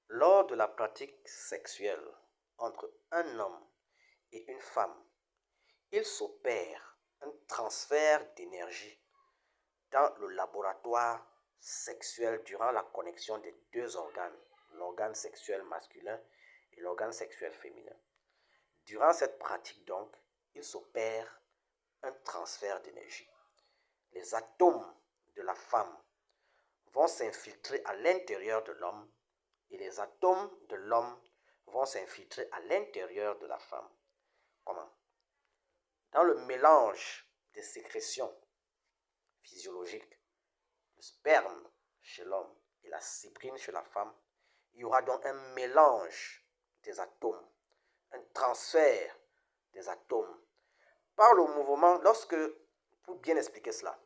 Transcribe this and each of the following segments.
Lors de la pratique sexuelle entre un homme et une femme, il s'opère un transfert d'énergie dans le laboratoire sexuel durant la connexion des deux organes, l'organe sexuel masculin et l'organe sexuel féminin. Durant cette pratique donc, il s'opère un transfert d'énergie. Les atomes de la femme vont s'infiltrer à l'intérieur de l'homme et les atomes de l'homme vont s'infiltrer à l'intérieur de la femme. Comment? Dans le mélange des sécrétions physiologiques, le sperme chez l'homme et la cyprine chez la femme, il y aura donc un mélange des atomes, un transfert des atomes. Par le mouvement, pour bien expliquer cela,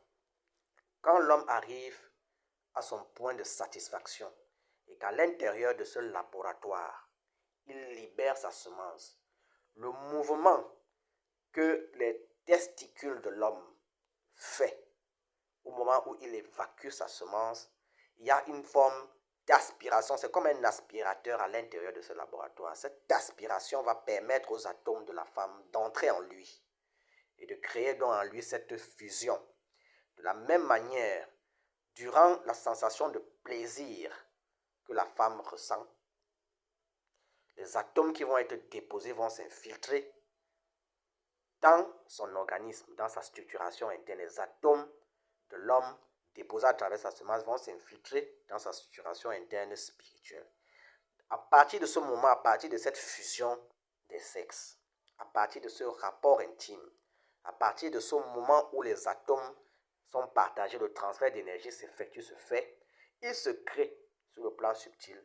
quand l'homme arrive à son point de satisfaction et qu'à l'intérieur de ce laboratoire, il libère sa semence, le mouvement que les testicules de l'homme fait au moment où il évacue sa semence, il y a une forme d'aspiration. C'est comme un aspirateur à l'intérieur de ce laboratoire. Cette aspiration va permettre aux atomes de la femme d'entrer en lui et de créer donc en lui cette fusion. De la même manière, durant la sensation de plaisir que la femme ressent, les atomes qui vont être déposés vont s'infiltrer dans son organisme, dans sa structuration interne. Les atomes de l'homme déposés à travers sa semence vont s'infiltrer dans sa structuration interne spirituelle. À partir de ce moment, à partir de cette fusion des sexes, à partir de ce rapport intime, à partir de ce moment où les atomes sont partagés, le transfert d'énergie s'effectue, se fait, il se crée sur le plan subtil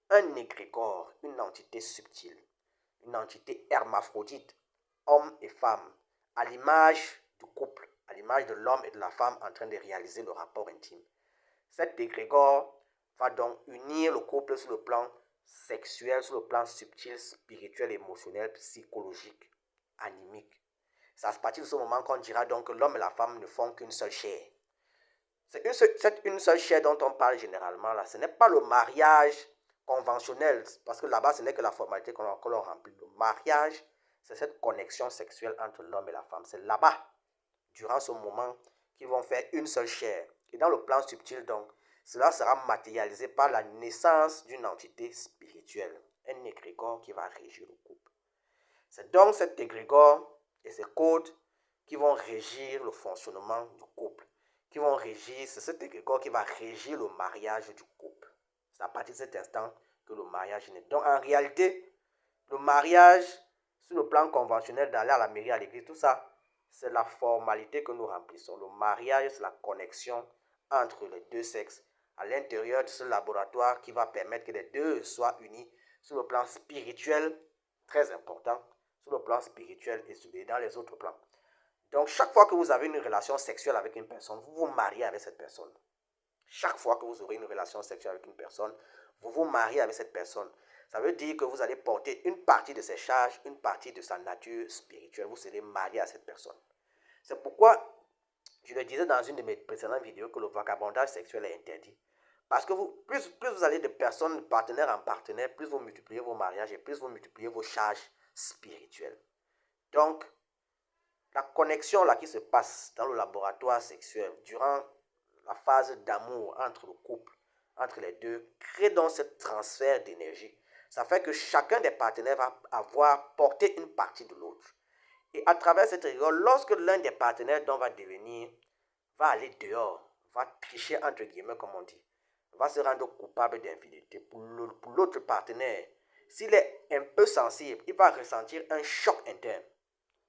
un égrégore, une entité subtile, une entité hermaphrodite, homme et femme, à l'image du couple, à l'image de l'homme et de la femme en train de réaliser le rapport intime. Cet égrégore va donc unir le couple sur le plan sexuel, sur le plan subtil, spirituel, émotionnel, psychologique, animique. C'est à partir de ce moment qu'on dira donc que l'homme et la femme ne font qu'une seule chair. C'est une seule chair dont on parle généralement là. Ce n'est pas le mariage conventionnel, parce que là-bas, ce n'est que la formalité que l'on remplit. Le mariage, c'est cette connexion sexuelle entre l'homme et la femme. C'est là-bas, durant ce moment, qu'ils vont faire une seule chair. Et dans le plan subtil, donc, cela sera matérialisé par la naissance d'une entité spirituelle, un égrégore qui va régir le couple. C'est donc cet égrégore et ces codes qui vont régir le fonctionnement du couple, qui vont régir, c'est cet égrégore qui va régir le mariage du couple. C'est à partir de cet instant que le mariage naît. Donc en réalité, le mariage, sur le plan conventionnel, d'aller à la mairie, à l'église, tout ça, c'est la formalité que nous remplissons. Le mariage, c'est la connexion entre les deux sexes à l'intérieur de ce laboratoire qui va permettre que les deux soient unis sur le plan spirituel, très important, sur le plan spirituel et dans les autres plans. Donc, chaque fois que vous avez une relation sexuelle avec une personne, vous vous mariez avec cette personne. Chaque fois que vous aurez une relation sexuelle avec une personne, vous vous mariez avec cette personne. Ça veut dire que vous allez porter une partie de ses charges, une partie de sa nature spirituelle. Vous serez marié à cette personne. C'est pourquoi je le disais dans une de mes précédentes vidéos que le vagabondage sexuel est interdit. Parce que plus vous allez de personnes, de partenaire en partenaire, plus vous multipliez vos mariages et plus vous multipliez vos charges spirituelles. Donc, la connexion là qui se passe dans le laboratoire sexuel durant la phase d'amour entre le couple, entre les deux, crée donc ce transfert d'énergie. Ça fait que chacun des partenaires va avoir porté une partie de l'autre. Et à travers cette rigueur, lorsque l'un des partenaires donc va aller dehors, va tricher entre guillemets comme on dit, va se rendre coupable d'infidélité pour l'autre partenaire, s'il est un peu sensible, il va ressentir un choc interne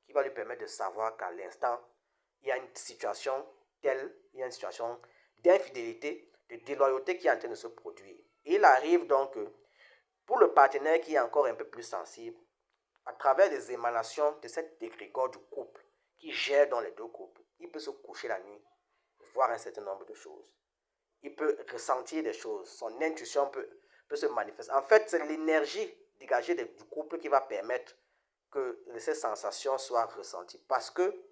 qui va lui permettre de savoir qu'à l'instant, il y a une situation telle, il y a une situation d'infidélité, de déloyauté qui est en train de se produire. Et il arrive donc que pour le partenaire qui est encore un peu plus sensible, à travers les émanations de cet égrégore du couple qui gère dans les deux couples, il peut se coucher la nuit et voir un certain nombre de choses. Il peut ressentir des choses, son intuition peut se manifester. En fait, c'est l'énergie dégagée du couple qui va permettre que ces sensations soient ressenties. Parce que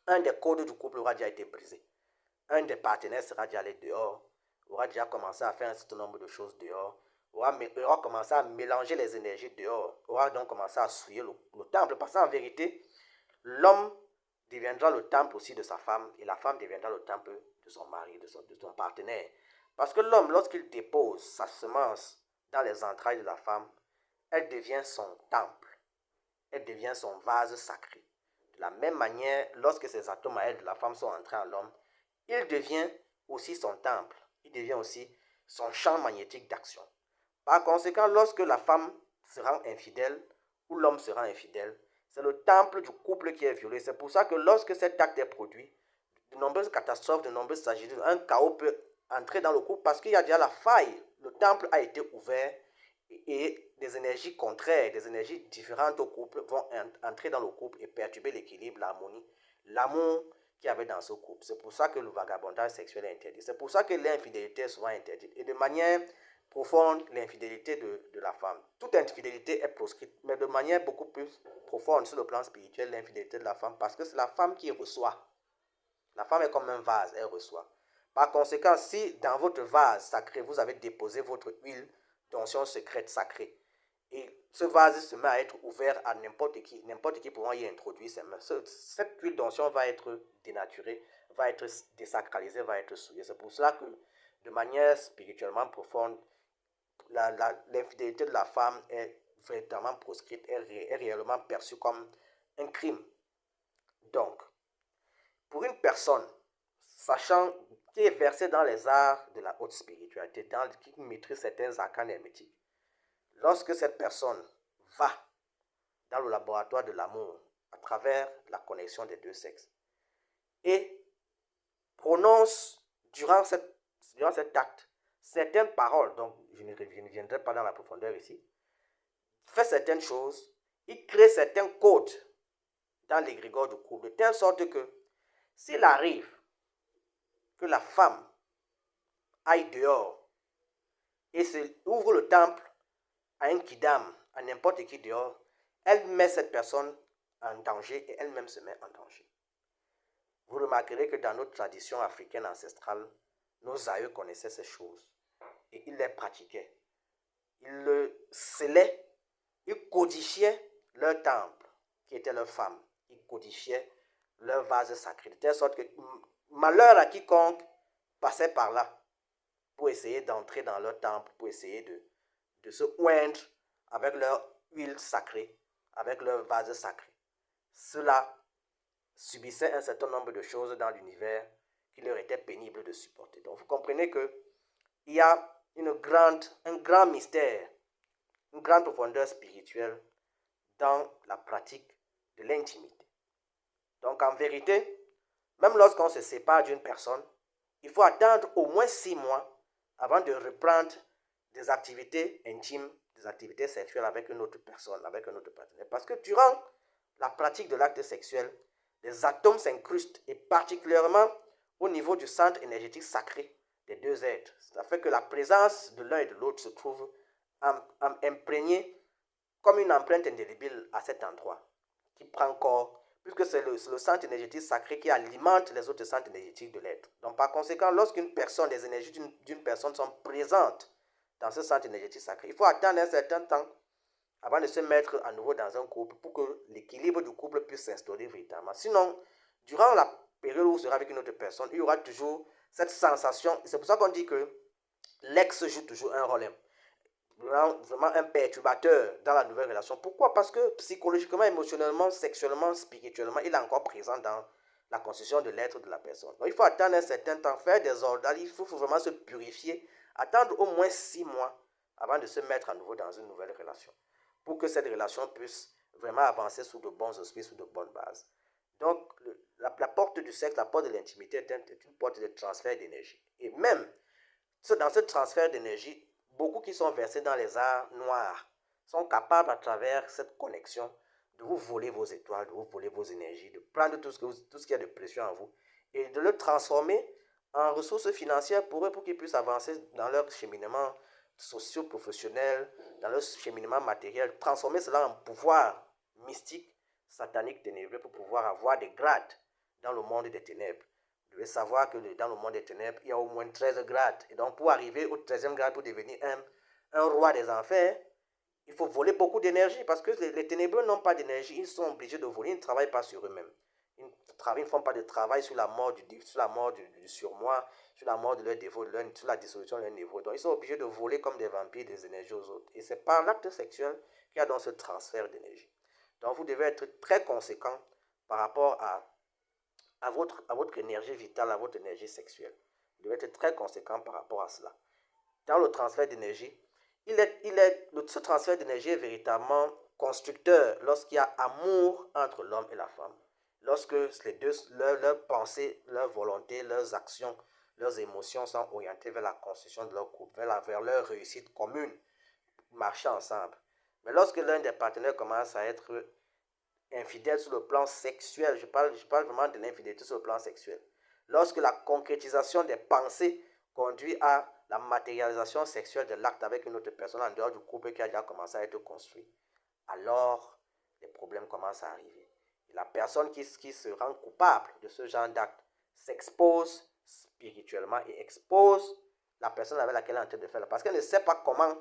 un des codes du couple aura déjà été brisé. Un des partenaires sera déjà allé dehors, aura déjà commencé à faire un certain nombre de choses dehors, aura commencé à mélanger les énergies dehors, aura donc commencé à souiller le temple, parce qu'en vérité, l'homme deviendra le temple aussi de sa femme, et la femme deviendra le temple de son mari, de son partenaire. Parce que l'homme, lorsqu'il dépose sa semence dans les entrailles de la femme, elle devient son temple, elle devient son vase sacré. De la même manière, lorsque ces atomes à elle de la femme sont entrés en l'homme, il devient aussi son temple, il devient aussi son champ magnétique d'action. Par conséquent, lorsque la femme se rend infidèle ou l'homme se rend infidèle, c'est le temple du couple qui est violé. C'est pour ça que lorsque cet acte est produit, de nombreuses catastrophes, de nombreuses tragédies, un chaos peut entrer dans le couple parce qu'il y a déjà la faille. Le temple a été ouvert et des énergies contraires, des énergies différentes au couple vont entrer dans le couple et perturber l'équilibre, l'harmonie, l'amour qu'il y avait dans ce couple. C'est pour ça que le vagabondage sexuel est interdit. C'est pour ça que l'infidélité est souvent interdite. Et de manière profonde, l'infidélité de la femme. Toute infidélité est proscrite, mais de manière beaucoup plus profonde sur le plan spirituel, l'infidélité de la femme, parce que c'est la femme qui reçoit. La femme est comme un vase, elle reçoit. Par conséquent, si dans votre vase sacré, vous avez déposé votre huile d'onction secrète sacrée, et ce vase se met à être ouvert à n'importe qui pourra y introduire ses mains, cette huile d'onction va être dénaturée, va être désacralisée, va être souillée. C'est pour cela que, de manière spirituellement profonde, l'infidélité de la femme est véritablement proscrite, est réellement perçue comme un crime. Donc, pour une personne, sachant qui est versée dans les arts de la haute spiritualité, qui maîtrise certains arcanes hermétiques, lorsque cette personne va dans le laboratoire de l'amour à travers la connexion des deux sexes et prononce durant cet acte certaines paroles, donc je ne reviendrai pas dans la profondeur ici, fait certaines choses, il crée certains codes dans l'égrégore du couple, de telle sorte que s'il arrive que la femme aille dehors et ouvre le temple à un kidam, à n'importe qui dehors, elle met cette personne en danger et elle-même se met en danger. Vous remarquerez que dans notre tradition africaine ancestrale, nos aïeux connaissaient ces choses et ils les pratiquaient. Ils le scellaient, ils codifiaient leur temple, qui était leur femme. Ils codifiaient leur vase sacré, de telle sorte que malheur à quiconque passait par là pour essayer d'entrer dans leur temple, pour essayer de se oindre avec leur huile sacrée, avec leur vase sacré. Cela subissait un certain nombre de choses dans l'univers qui leur était pénible de supporter. Donc vous comprenez qu'il y a un grand mystère, une grande profondeur spirituelle dans la pratique de l'intimité. Donc en vérité, même lorsqu'on se sépare d'une personne, il faut attendre au moins 6 mois avant de reprendre des activités intimes, des activités sexuelles avec une autre personne, avec un autre partenaire. Parce que durant la pratique de l'acte sexuel, les atomes s'incrustent, et particulièrement au niveau du centre énergétique sacré des deux êtres. Ça fait que la présence de l'un et de l'autre se trouve imprégnée comme une empreinte indélébile à cet endroit, qui prend corps, puisque c'est le centre énergétique sacré qui alimente les autres centres énergétiques de l'être. Donc par conséquent, lorsqu'une personne, les énergies d'une personne sont présentes dans ce centre énergétique sacré, il faut attendre un certain temps avant de se mettre à nouveau dans un couple pour que l'équilibre du couple puisse s'instaurer véritablement. Sinon, durant la période où vous serez avec une autre personne, il y aura toujours cette sensation. C'est pour ça qu'on dit que l'ex joue toujours un rôle vraiment un perturbateur dans la nouvelle relation. Pourquoi? Parce que psychologiquement, émotionnellement, sexuellement, spirituellement, il est encore présent dans la constitution de l'être de la personne. Donc il faut attendre un certain temps, faire des ordres, il faut vraiment se purifier, attendre au moins 6 mois avant de se mettre à nouveau dans une nouvelle relation, pour que cette relation puisse vraiment avancer sous de bons auspices, sous de bonnes bases. Donc la porte du sexe, la porte de l'intimité est une porte de transfert d'énergie. Et même dans ce transfert d'énergie, beaucoup qui sont versés dans les arts noirs sont capables, à travers cette connexion, de vous voler vos étoiles, de vous voler vos énergies, de prendre tout ce qu'il y a de précieux en vous et de le transformer en ressources financières pour eux, pour qu'ils puissent avancer dans leur cheminement socio-professionnel, dans leur cheminement matériel, transformer cela en pouvoir mystique, satanique, ténébreux, pour pouvoir avoir des grades dans le monde des ténèbres. Vous devez savoir que dans le monde des ténèbres, il y a au moins 13 grades. Et donc, pour arriver au 13e grade, pour devenir un roi des enfers, il faut voler beaucoup d'énergie parce que les ténébreux n'ont pas d'énergie, ils sont obligés de voler, ils ne travaillent pas sur eux-mêmes. Ils ne font pas de travail sur la mort du surmoi, sur la mort de leur défaut, sur la dissolution de leur niveau. Donc ils sont obligés de voler comme des vampires des énergies aux autres. Et c'est par l'acte sexuel qu'il y a donc ce transfert d'énergie. Donc vous devez être très conséquent par rapport à votre énergie vitale, à votre énergie sexuelle. Vous devez être très conséquent par rapport à cela. Dans le transfert d'énergie, ce transfert d'énergie est véritablement constructeur lorsqu'il y a amour entre l'homme et la femme. Lorsque les deux, leurs pensées, leurs volontés, leurs actions, leurs émotions sont orientées vers la construction de leur couple, vers leur réussite commune, marcher ensemble. Mais lorsque l'un des partenaires commence à être infidèle sur le plan sexuel, je parle vraiment de l'infidélité sur le plan sexuel, lorsque la concrétisation des pensées conduit à la matérialisation sexuelle de l'acte avec une autre personne en dehors du couple qui a déjà commencé à être construit, alors les problèmes commencent à arriver. Et la personne qui se rend coupable de ce genre d'acte s'expose spirituellement et expose la personne avec laquelle elle est en train de faire, parce qu'elle ne sait pas comment,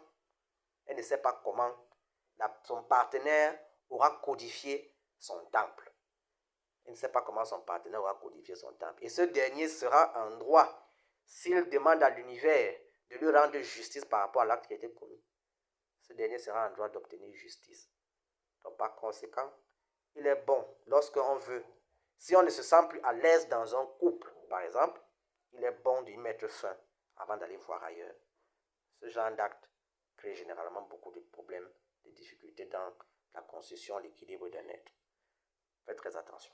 son partenaire aura codifié son temple. Elle ne sait pas comment son partenaire aura codifié son temple. Et ce dernier sera en droit, s'il demande à l'univers de lui rendre justice par rapport à l'acte qui a été commis, ce dernier sera en droit d'obtenir justice. Donc par conséquent, il est bon, lorsqu'on veut, si on ne se sent plus à l'aise dans un couple, par exemple, il est bon d'y mettre fin avant d'aller voir ailleurs. Ce genre d'acte crée généralement beaucoup de problèmes, de difficultés dans la construction, l'équilibre d'un être. Faites très attention.